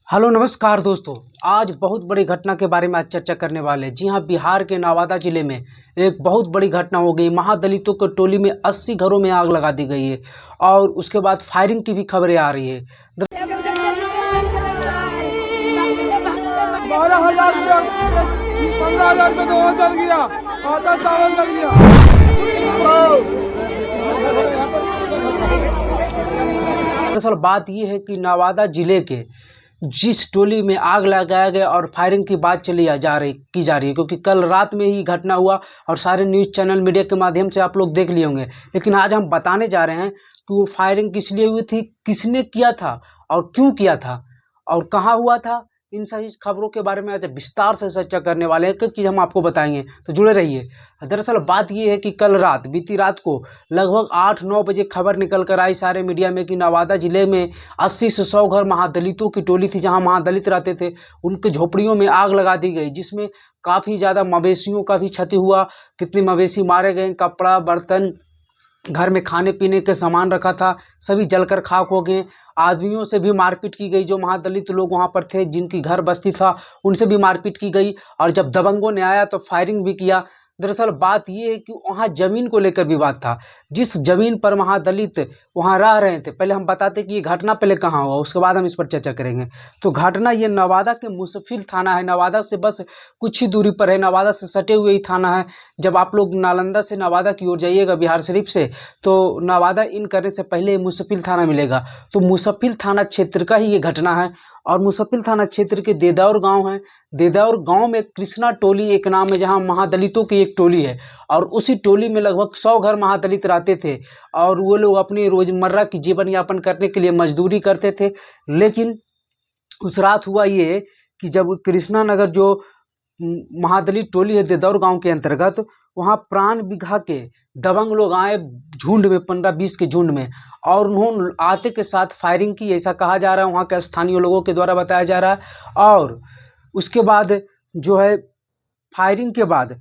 Hello नमस्कार दोस्तों। आज बहुत बड़ी घटना के बारे में आज चर्चा करने वाले हैं। जी हाँ, बिहार के नवादा जिले में एक बहुत बड़ी घटना हो गई। महादलितों की टोली में 80 घरों में आग लगा दी गई है और उसके बाद फायरिंग की भी खबरें आ रही है। 12,000 रुपया 15,000 रुपये तो चल गया, आटा चावल लग गया। दरअसल बात यह है कि नवादा जिले के जिस टोली में आग लगाया गया और फायरिंग की बात की जा रही है, क्योंकि कल रात में ही घटना हुआ और सारे न्यूज़ चैनल मीडिया के माध्यम से आप लोग देख लिए होंगे। लेकिन आज हम बताने जा रहे हैं कि वो फायरिंग किस लिए हुई थी, किसने किया था और क्यों किया था और कहाँ हुआ था। इन सभी खबरों के बारे में आज विस्तार से चर्चा करने वाले हैं। एक चीज़ हम आपको बताएंगे, तो जुड़े रहिए। दरअसल बात यह है कि कल रात बीती रात को लगभग 8-9 बजे खबर निकल कर आई सारे मीडिया में कि नवादा जिले में 80 से 100 घर महादलितों की टोली थी, जहां महादलित रहते थे, उनके झोपड़ियों में आग लगा दी गई, जिसमें काफ़ी ज़्यादा मवेशियों का भी क्षति हुआ। कितने मवेशी मारे गए, कपड़ा बर्तन, घर में खाने पीने के सामान रखा था, सभी जलकर खाक हो गए। आदमियों से भी मारपीट की गई, जो महादलित लोग वहां पर थे, जिनकी घर बस्ती था, उनसे भी मारपीट की गई। और जब दबंगों ने आया तो फायरिंग भी किया। दरअसल बात यह है कि वहाँ ज़मीन को लेकर विवाद था। जिस ज़मीन पर महादलित वहाँ रह रहे थे, पहले हम बताते कि ये घटना पहले कहाँ हुआ, उसके बाद हम इस पर चर्चा करेंगे। तो घटना ये नवादा के मुसफिल थाना है, नवादा से बस कुछ ही दूरी पर है, नवादा से सटे हुए ही थाना है। जब आप लोग नालंदा से नवादा की ओर जाइएगा बिहार शरीफ से, तो नवादा इन करने से पहले मुसफिल थाना मिलेगा। तो मुसफिल थाना क्षेत्र का ही ये घटना है और मुसफिल थाना क्षेत्र के देदौर गांव है। देदौर गांव में कृष्णा टोली एक नाम है, जहां महादलितों की एक टोली है और उसी टोली में लगभग 100 घर महादलित रहते थे और वो लोग अपने रोजमर्रा की जीवन यापन करने के लिए मजदूरी करते थे। लेकिन उस रात हुआ ये कि जब कृष्णा नगर जो महादलित टोली है देदौर गांव के अंतर्गत, वहां प्राण बिघा के दबंग लोग आए झुंड में, 15-20 के झुंड में, और उन्होंने आते के साथ फायरिंग की, ऐसा कहा जा रहा है, वहां के स्थानीय लोगों के द्वारा बताया जा रहा है। और उसके बाद जो है फायरिंग के बाद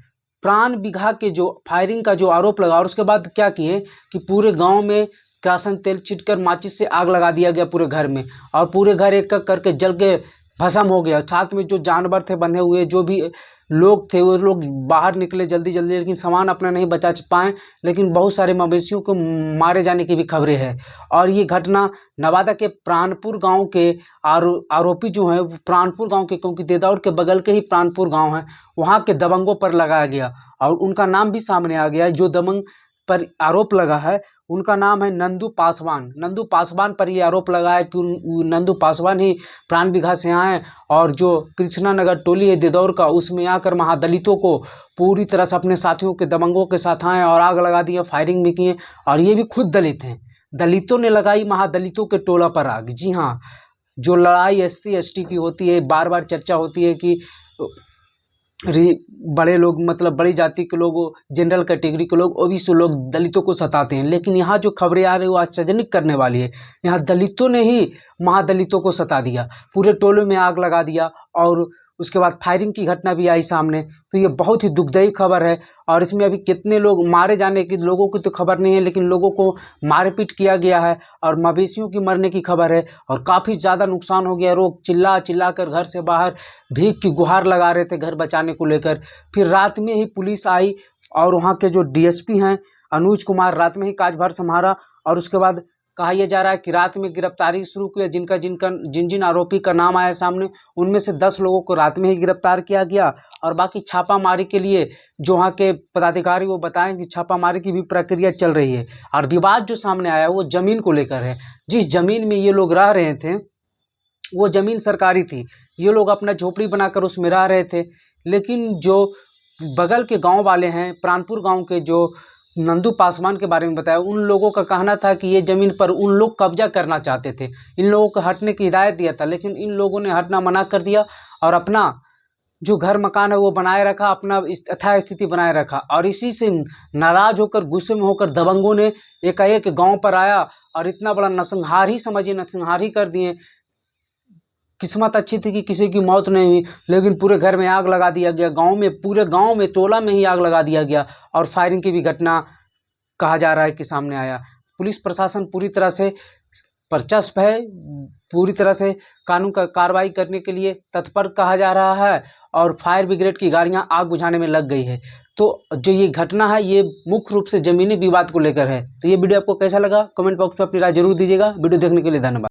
प्राण बिघा के जो फायरिंग का जो आरोप लगा, और उसके बाद क्या किए कि पूरे गांव में किरोसिन तेल छिड़कर माचिस से आग लगा दिया गया पूरे घर में, और पूरे घर एक एक करके जल के भस्म हो गया। साथ में जो जानवर थे बंधे हुए, जो भी लोग थे, वो लोग बाहर निकले जल्दी जल्दी, लेकिन सामान अपना नहीं बचा पाए। लेकिन बहुत सारे मवेशियों को मारे जाने की भी खबरें हैं। और ये घटना नवादा के प्राणपुर गांव के आरोपी जो हैं, प्राणपुर गांव के, क्योंकि देदौर के बगल के ही प्राणपुर गांव है, वहां के दबंगों पर लगाया गया और उनका नाम भी सामने आ गया। जो दबंग पर आरोप लगा है उनका नाम है नंदू पासवान। नंदू पासवान पर ये आरोप लगा है कि नंदू पासवान ही प्राण बिघा से आए और जो कृष्णा नगर टोली है देदौर का, उसमें आकर महादलितों को पूरी तरह से अपने साथियों के दबंगों के साथ आए और आग लगा दी, फायरिंग भी किए। और ये भी खुद दलित हैं, दलितों ने लगाई महादलितों के टोला पर आग। जी हाँ, जो लड़ाई SC ST की होती है, बार बार चर्चा होती है कि बड़े लोग, मतलब बड़ी जाति के लोग, जनरल कैटेगरी के लोग, OBC लोग दलितों को सताते हैं। लेकिन यहाँ जो खबरें आ रही है वो आश्चर्यजनक करने वाली है। यहाँ दलितों ने ही महादलितों को सता दिया, पूरे टोले में आग लगा दिया और उसके बाद फायरिंग की घटना भी आई सामने। तो ये बहुत ही दुखदायी खबर है। और इसमें अभी कितने लोग मारे जाने की, लोगों की तो खबर नहीं है, लेकिन लोगों को मारपीट किया गया है और मवेशियों की मरने की खबर है और काफ़ी ज़्यादा नुकसान हो गया। लोग चिल्ला चिल्ला कर घर से बाहर भीख की गुहार लगा रहे थे घर बचाने को लेकर। फिर रात में ही पुलिस आई और वहाँ के जो DSP हैं अनुज कुमार, रात में ही कार्यभार संभाला और उसके बाद कहा यह जा रहा है कि रात में गिरफ्तारी शुरू किया। जिन जिन आरोपी का नाम आया सामने, उनमें से 10 लोगों को रात में ही गिरफ्तार किया गया और बाकी छापामारी के लिए जो वहाँ के पदाधिकारी वो बताएं कि छापामारी की भी प्रक्रिया चल रही है। और विवाद जो सामने आया वो ज़मीन को लेकर है। जिस ज़मीन में ये लोग रह रहे थे वो ज़मीन सरकारी थी, ये लोग अपना झोपड़ी बनाकर उसमें रह रहे थे। लेकिन जो बगल के गाँव वाले हैं, प्राणपुर गाँव के, जो नंदू पासवान के बारे में बताया, उन लोगों का कहना था कि ये ज़मीन पर उन लोग कब्जा करना चाहते थे। इन लोगों को हटने की हिदायत दिया था, लेकिन इन लोगों ने हटना मना कर दिया और अपना जो घर मकान है वो बनाए रखा, अपना यथा स्थिति बनाए रखा। और इसी से नाराज होकर, गुस्से में होकर दबंगों ने एकाएक गांव पर आया और इतना बड़ा नरसंहार ही समझिए, नरसंहार ही कर दिए। किस्मत अच्छी थी कि किसी की मौत नहीं हुई, लेकिन पूरे घर में आग लगा दिया गया। गांव में, पूरे गांव में, टोला में ही आग लगा दिया गया और फायरिंग की भी घटना कहा जा रहा है कि सामने आया। पुलिस प्रशासन पूरी तरह से परचस्प है, पूरी तरह से कानून का कार्रवाई करने के लिए तत्पर कहा जा रहा है और फायर ब्रिगेड की गाड़ियां आग बुझाने में लग गई है। तो जो ये घटना है ये मुख्य रूप से ज़मीनी विवाद को लेकर है। तो ये वीडियो आपको कैसा लगा कमेंट बॉक्स में अपनी राय जरूर दीजिएगा। वीडियो देखने के लिए धन्यवाद।